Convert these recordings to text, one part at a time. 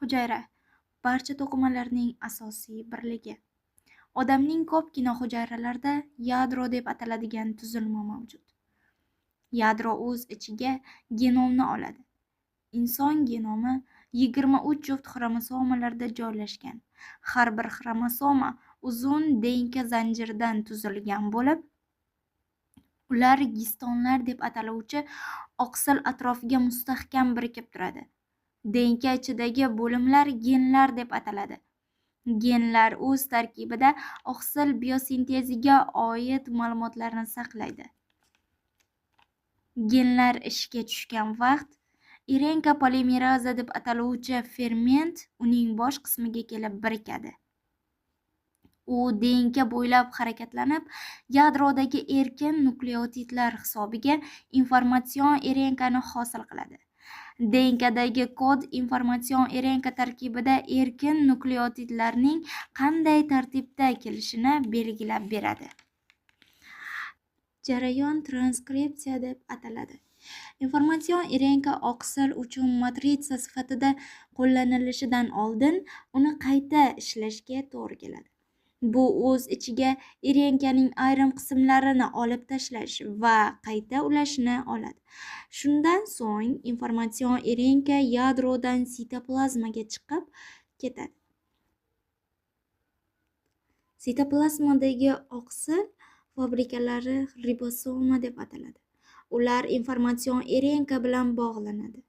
Hujayra barcha to'qimalarning asosiy birligi. Odamning ko'pgina hujayralarida yadro deb ataladigan tuzilma mavjud. Yadro o'z ichiga genomni oladi. Inson genomi 23 juft xromosomalarda joylashgan. Har bir xromosoma uzun DNK zanjiridan tuzilgan bo'lib, ular gistonlar deb ataluvchi oqsil atrofiga mustahkam birikib turadi. DNK ichidagi bo'limlar genlar deb ataladi. Genlar o'z tarkibida oqsil biosinteziga oid ma'lumotlarni saqlaydi. Genlar ishga tushgan vaqt RNK polimeraza deb ataluvchi ferment uning bosh qismiga kelib birikadi. U DNK bo'ylab harakatlanib, yadrodagi erkin nukleotidlar hisobiga informatsion RNKni hosil qiladi. DNKdagi kod informatsion RNK tarkibida erkin nukleotidlarning qanday tartibda kelishini belgilab beradi. Jarayon transkripsiya deb ataladi. Informatsion RNK oqsil uchun matritsa sifatida qo'llanilishidan oldin uni qayta ishlashga to'g'ri keladi. Bu o'z ichiga RNKning ayrim qismlarini olib tashlash va qayta ulashni oladi. Shundan so'ng informatsion RNK yadrodan sitoplazmaga chiqib ketadi. Sitoplazmadagi oqsil fabrikalari ribosoma deb ataladi. Ular informatsion RNK bilan bog'lanadi.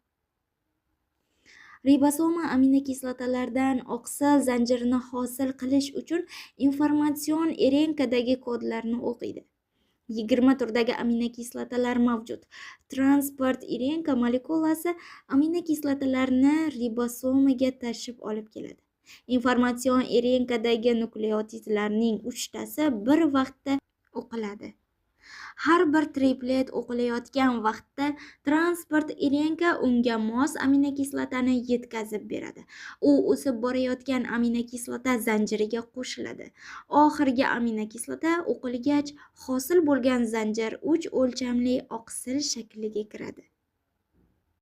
Ribosoma aminokislotalardan oqsil zanjirini hosil qilish uchun informatsion RNKdagi kodlarni o'qiydi. 20 turdagi aminokislotalar mavjud. Transport RNK molekulasi aminokislotalarni ribosomaga tashib olib keladi. Informatsion RNKdagi nukleotidlarning 3tasi bir vaqtda o'qiladi. Har bir triplet o'qilayotgan vaqtda transport RNK unga mos aminokislotani yetkazib beradi. U o'sib borayotgan aminokislota zanjiriga qo'shiladi. Oxirgi aminokislota o'qilgach, hosil bo'lgan zanjir 3 o'lchamli oqsil shakliga kiradi.